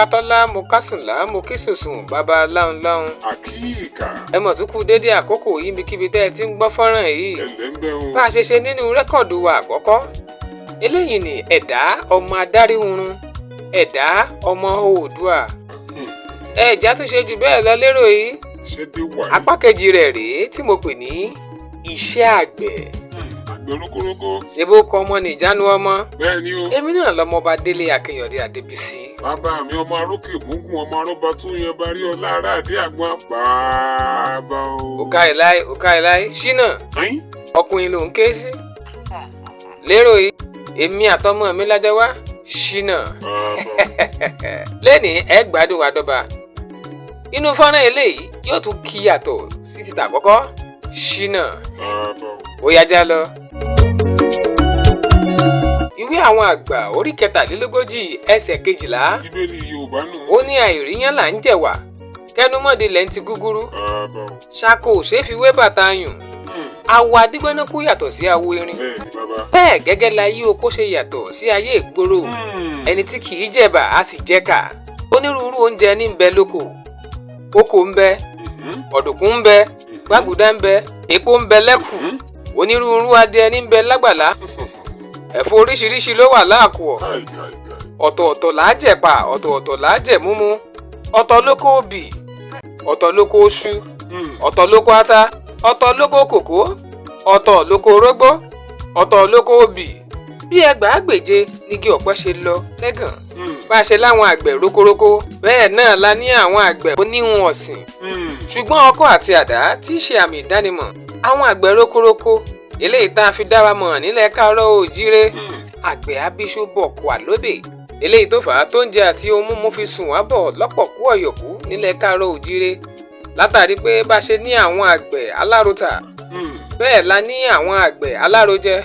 kátọ́lá mo kásùnlá mo kí sùnsùn bàbá láhùn láhùn. àkíkà. ẹ mọ̀ tún kú dédé àkókò yìí níbikíbi tẹ́ ẹ ti ń gbọ́ fọ́nrán yìí. ẹlẹ́ńbẹ́ o. bá a ṣe ṣe nínú rẹ́kọ̀dù wa àkọ́kọ́ eléyìí ni ẹ̀dá ọmọ adáríhurun ẹ̀dá ọmọ Oòduà. ẹ̀já tún ṣe jù bẹ́ẹ̀ lọ lérò yìí. ṣé dé wà ní. apá kejì rẹ̀ rèé tí mo pè ní iṣẹ́ àgbẹ̀. àgbẹ̀ rókórókó. ṣé bó kọ ọmọ ní ìjánu ọmọ. bẹ́ẹ̀ ni o. èmi náà lọmọba Délé Akínyọ̀dé Adébísí. bàbá mi ọmọ arókè gúngún ọmọ arọ́bà tún yan barí ọlá ara àdé àgbọn bàbá o. òkàìláì ṣínà ọkùnrin ló ń ké sí. lérò yìí èmi àtọmọ mi lájọ wá ṣínà. lẹ́nìí ẹ gbádùn àdọ́ba. inú fọ́nrán eléyìí yóò tún kí yàtọ̀ sí títà àkọ́kọ́ ṣínà. ó yájá lọ. ìwé àwọn àgbà orí 43 ẹsẹ̀ 12. bíbélì Yorùbá nù. ó ní àìríyàn là ń jẹ̀wà kẹnumọ́dé lẹ́ ń ti gúgúrú. ṣàkó ṣèfiwé bàtà yùn. àwọ̀ adigbọ́nàkú yàtọ̀ sí àwọ̀ erin. bẹ́ẹ̀ gẹ́gẹ́ la yí oko ṣe yàtọ̀ sí ayé ìgboro. ẹni tí kì í jẹ̀bà á sì jẹ́kà. onírúurú oúnjẹ ní ń bẹ lóko. kókò ń bẹ ọ̀dùnkún ń bẹ gbàgùdá ń bẹ epo ń bẹ lẹ́kù. onírúurú adìẹ ní ń bẹ lágbàlá. ẹ̀fọ́ oríṣiríṣi ló wà láàkùọ̀. ọ̀tọ̀ọ̀tọ̀ là á jẹ̀pà ọ̀tọ̀ọ̀tọ̀ là á jẹ̀ múmú. ọ̀tọ̀ lóko obì ọ̀tọ̀ lóko oṣù ọ̀tọ̀ lóko ata ọ̀tọ̀ lóko kòkó ọ̀tọ̀ lóko orógbó ọ̀tọ̀ lóko obì. bí ẹgbàágbèje nígi ọ̀pẹ ṣe lọ lẹ́gàn. bá a ṣe láwọn àgbẹ̀ rókórókó bẹ́ẹ̀ náà la ní àwọn àgbẹ̀ oníhun ọ̀sìn. ṣùgbọ́n ọkọ́ àti àdá tí í ṣe àmì ìdánimọ̀ àwọn àgbẹ̀ rókórókó eléyìí tá a fi dá wa mọ̀ nílẹ̀ Káàárọ̀ Oòjíire. àgbẹ̀ abíṣóbọ̀kù àlóbè eléyìí tó fà á tó ń jẹ àti ohun mímu fi sùn wá bọ̀ lọ́pọ̀ kú ọ̀yọ̀kú nílẹ̀ Káàárọ̀ Oòjíire. látàrí pé bá a ṣe ní àwọn àgbẹ̀ alárotà bẹ́ẹ̀ la ní àwọn àgbẹ̀ alárojẹ.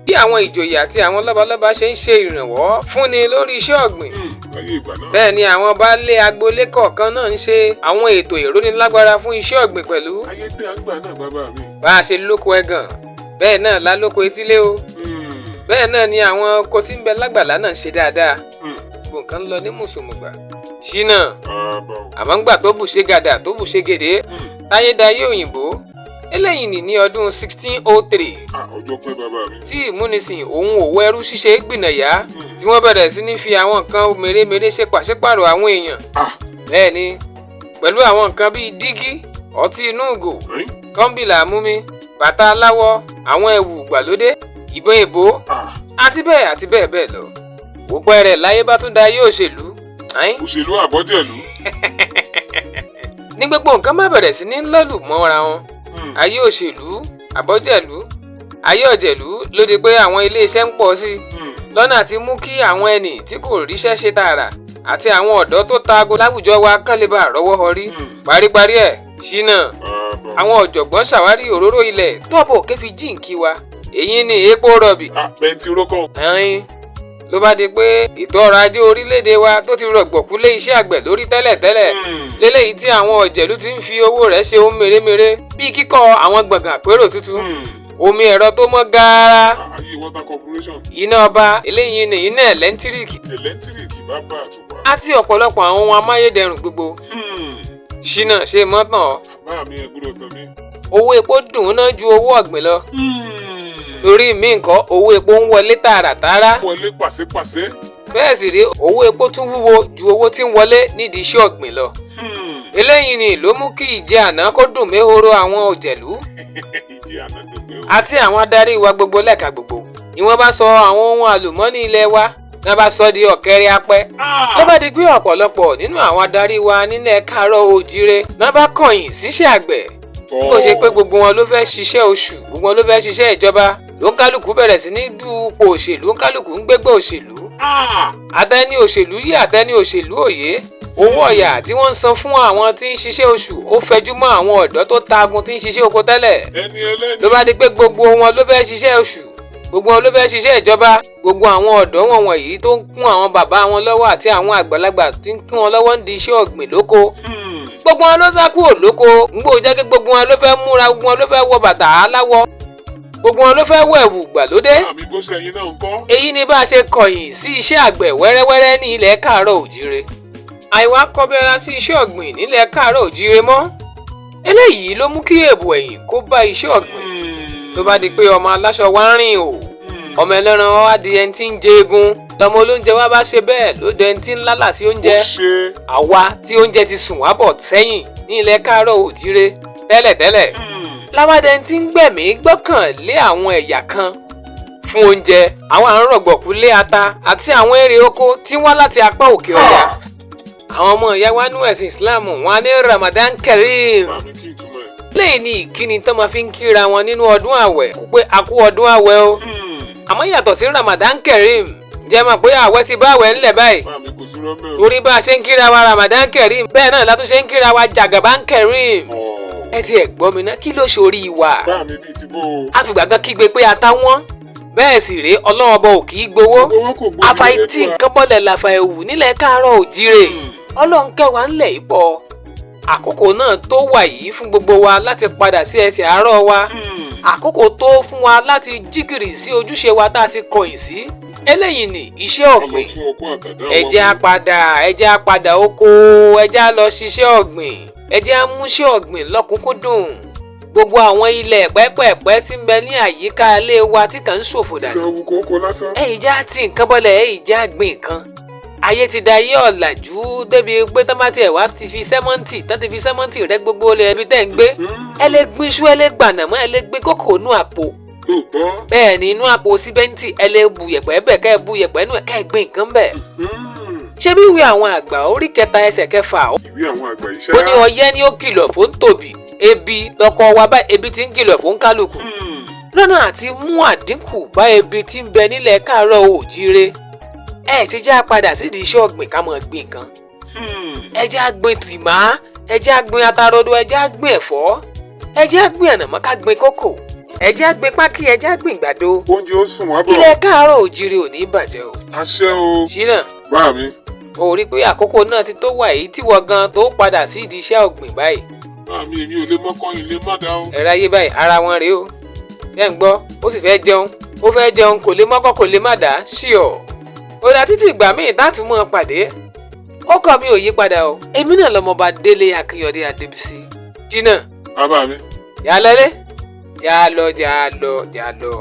bí àwọn ìjòyè àti àwọn lọ́balọ́ba ṣe ń ṣe ìrànwọ́ fúnni lórí iṣẹ́ ọ̀gbìn bẹ́ẹ̀ ni àwọn baálé agboolé kọ̀ọ̀kan náà ń ṣe àwọn ètò ìrónilágbára fún iṣẹ́ ọ̀gbìn pẹ̀lú. bá a ṣe lóko ẹ̀gàn bẹ́ẹ̀ náà la lóko etílé o. bẹ́ẹ̀ náà ni àwọn oko tí ń bẹ lágbàlá náà ń ṣe dáadáa. gbogbo nǹkan ń lọ ní mùsùlùmùgbà. ṣínà àmọ́ ńgbà tó bù ṣe gàdà tó bù ṣe gèdè táyédáyé òyìnbó eléyìí ní ọdún 1603 ọjọ́ pẹ́ bàbá mi. tí ìmúnisìn òun òwò ẹrú ṣíṣe gbìnàyà tí wọ́n bẹ̀rẹ̀ sí ní fi àwọn nǹkan mèremère ṣe pàṣípàrọ̀ àwọn èèyàn. bẹ́ẹ̀ ni pẹ̀lú àwọn nǹkan bíi dígí ọtí inú ìgò kọ́ńbìlà amúmi bàtà aláwọ̀ àwọn ẹ̀wù ìgbàlódé ìbọn èbó àti bẹ́ẹ̀ bẹ́ẹ̀ lọ. òpó rẹ̀ láyé bá tún da ayé òṣèlú. òṣèlú àbọ̀jẹ̀lú. ní gbogbo nǹkan má bẹ̀rẹ̀ sí ní lọ́lù mọ́ra wọn. ayé òṣèlú àbọ̀jẹ̀lú ayé ọ̀jẹ̀lú ló di pé àwọn iléeṣẹ́ ń pọ̀ sí lọ́nà àti mú kí àwọn ẹni tí kò ríṣẹ́ ṣe tààrà àti àwọn ọ̀dọ́ tó taago láwùjọ wa kán lè bá rọ́wọ́ họrí. paríparí ẹ̀ ṣínà àwọn ọ̀jọ̀gbọ́n ṣàwárí òróró ilẹ̀ tọ́pọ̀ òkè fi jíǹkí wa èyí ni epo rọ̀bì. bẹntiró kan. ló bá di pé ètò ọrọ̀ ajé orílẹ̀-èdè wa tó ti rọ̀gbọ̀kú lé iṣẹ́ àgbẹ̀ lórí tẹ́lẹ̀tẹ́lẹ̀ léléyìí tí àwọn ọ̀jẹ̀lú ti ń fi owó rẹ̀ ṣe ohun mèremère bíi kíkọ́ àwọn gbọ̀ngàn àpérò tuntun omi ẹ̀rọ tó mọ́ gaara iná ọba eléyìí ni iná ẹ̀lẹ́ńtíríkì bàbá àtùpà àti ọ̀pọ̀lọpọ̀ àwọn ohun amáyédẹrùn gbogbo. ṣínà ṣe mọ́tàn owó epo dùn ún ná ju owó ọ̀gbìn lọ. torí mi nǹkan owó epo ń wọlé tààràtààrà. wọlé pàṣẹpàṣẹ. bẹ́ẹ̀ sì rí owó epo tún wúwo ju owó tí ń wọlé nídìí iṣẹ́ ọ̀gbìn lọ. eléyìí ni ló mú kí ìjẹ àná kó dùn méhoro àwọn òjẹ̀lú àti àwọn adarí wa gbogbo lẹ́ka gbogbo. ni wọ́n bá sọ àwọn ohun àlùmọ́ọ́nì ilẹ̀ wa náà bá sọ di ọ̀kẹ́rẹ́ apẹ́. ló bá di pé ọ̀pọ̀lọpọ̀ nínú àwọn adarí wa nílẹ̀ Káàárọ̀ Oòjíire náà bá kọ̀yìn síṣẹ́ àgbẹ̀. bó ṣe pé gbogbo wọn ló fẹ́ ṣiṣẹ́ oṣù gbogbo wọn ló fẹ́ ṣiṣẹ́ ìjọba ló ń kálukú bẹ̀rẹ̀ sí ní dupò òṣèlú ń kálukú ń gbégbé òṣèlú. àtẹni òṣèlú yí àtẹni òṣèlú òye owó ọ̀yà tí wọ́n ń san fún àwọn tí ń ṣiṣẹ́ oṣù ó fẹjú mọ́ àwọn ọ̀dọ́ tó taagun tí ń ṣiṣẹ́ oko tẹ́lẹ̀. ló bá di pé gbogbo wọn ló fẹ́ ṣiṣẹ́ oṣù gbogbo wọn ló fẹ́ ṣiṣẹ́ ìjọba gbogbo àwọn ọ̀dọ́ wọn wọ̀nyí tó ń kún àwọn bàbá wọn lọ́wọ́ àti àwọn àgbàlagbà tí ń kún wọn lọ́wọ́ ń di iṣẹ́ ọ̀gbìn lóko. gbogbo wọn ló sá kúrò lóko ńgbò jẹ́ kí gbogbo wọn ló fẹ́ múra gbogbo wọn ló fẹ́ wọ bàtà aláwọ̀ gbogbo wọn ló fẹ́ wẹ̀wù gbàlódé. Àmì bó ṣe ẹyin náà ń kọ́. èyí ni bá a ṣe kọ̀yìn sí iṣẹ́ àgbẹ̀ wẹ́rẹ́wẹ́rẹ́ ní ilẹ̀ káàárọ̀ òjíire. àìwá kọbiara sí iṣẹ́ ọ̀gbìn nílẹ̀ káàárọ̀ òjíire mọ́. eléyìí ló mú kí èèbù ẹ̀yìn kó bá iṣẹ́ ọ̀gbìn. tó bá di pé ọmọ aláṣọ wá ń rìn o ọmọ ẹlẹ́ran wá di ẹni tí ń jẹ egun lọmọ olóúnjẹ wa bá ṣe bẹ́ẹ̀ ló dẹ ẹni tí ń lálà sí oúnjẹ. àwa tí oúnjẹ ti sùn wá bọ̀ sẹ́yìn ní ilẹ̀ káàárọ̀ òjíire tẹ́lẹ̀tẹ́lẹ̀ láwádẹ tí ń gbẹ̀mí gbọ́kàn lé àwọn ẹ̀yà kan fún oúnjẹ àwọn àrùn rọ̀gbọ̀kú lé ata àti àwọn èrè oko tí wọ́n láti apá òkè ọ̀yà. àwọn ọmọ ìyá wa nú ẹ̀sìn Islam wọn á ní Ramadan Kareem. lẹ́yìn ní ìkíni tó máa fi ń kíra wọn nínú ọdún àwẹ̀ pé a kú ọdún àwẹ̀ o. àmọ́ yàtọ̀ sí Ramadan Kareem jẹ́ mọ̀ pé àwẹ̀ ti bá àwẹ̀ ńlẹ̀ báyìí. torí bá a ṣe ń kíra wa Ramadan Kareem bẹ́ẹ̀ náà látún ṣe ń kíra wa Jagaban Kareem. ẹ ti ẹ̀ gbọ́ mi ná kí ló ṣorí wa. àfìgbà kan kígbe pé ata wọ́n bẹ́ẹ̀ sì rèé ọlọ́wọ́n bọ̀ ò kì í gbowó. àfàìtì nǹkan bọ́lẹ̀ làfà ẹ̀wù nílẹ̀ káàárọ̀ òjíire. ọlọ́run kẹwàá ńlẹ̀ yìí pọ̀. àkókò náà tó wà yìí fún gbogbo wa láti padà sí ẹsẹ̀ àárọ̀ wa. àkókò tó fún wa láti jígìrì sí ojúṣe wa tá a ti kọ̀yìn sí. eléyìí ni iṣẹ́ ọ̀gbìn. ẹ jẹ́ á padà oko ẹ jẹ́ á lọ ṣiṣẹ́ ọ̀gbìn ẹ jẹ́ á múṣẹ́ ọ̀gbìn lọ́kùnkúndùn. gbogbo àwọn ilẹ̀ pẹ́pẹ́pẹ́ tí ń bẹ ní àyíká ilé wa tí kàn ń ṣòfò dànù. ẹ̀yìn já ti nǹkan bọ́lẹ̀ ẹ̀yìn já gbìn nǹkan. ayé ti da ayé ọ̀làjú débi pé tọ́mátì ẹ̀ wá ti fi sẹ́mọ́ǹtì rẹ gbogbo ilẹ̀ ibi tẹ́ ń gbé. ẹ lè gbin iṣu ẹ lè gbànàmọ́ ẹ lè gbé kókò nú àpò. bẹ́ẹ̀ ni inú àpò síbẹ́ǹtì ẹ lè bu yẹ̀pẹ̀ bẹ̀ kẹ́ ẹ bu yẹ̀pẹ̀ nú ẹ̀ kẹ́ ẹ gbìn nǹkan bẹ̀. ṣé bí ìwé àwọn àgbà orí 3 ẹsẹ̀ 6 ó ní ọyẹ́ ni ó kìlọ̀ fún tòbí ebi lọkọ wa bá ebi tí ń kìlọ̀ fún kálukú lọ́nà àti mú àdínkù bá ebi tí ń bẹ nílẹ̀ káàárọ̀ òjíire. ẹ ti já padà sídìí iṣẹ́ ọ̀gbìn ká máa gbìn nǹkan. ẹ já gbìn tìmá ẹ já gbìn atarodo ẹ já gbìn ẹ̀fọ́ ẹ já gbìn ànàmọ́ ká gbìn kókò ẹ já gbìn pákí ẹ já gbìn gbàdo. oúnjẹ ó sùn wá bọ̀. ilẹ̀ káàárọ̀ òjíire ò ní bàjẹ́ o. àṣẹ o. ṣínà bá mi. o rí pé àkókò náà ti tó wà yìí tí wọ́n gan tó padà sídìí iṣẹ́ ọ̀gbìn báyìí. Àmì èmi ò lè mọ́kàn ilé má dá o. ẹ̀rọ ayé báyìí ara wọn rèé o. ṣé ń gbọ́ ó sì fẹ́ jẹun kò lè mọ́kàn kò lè má dá sí ọ. ó dá títí ìgbà míì láti mọ́ ọ pàdé. ó kọ́ mi ò yí padà o. èmi náà lọ́mọba Délé Akínyọ̀dé Adébísí. jìnnà. bàbá mi. yà á lọlé. jà á lọ.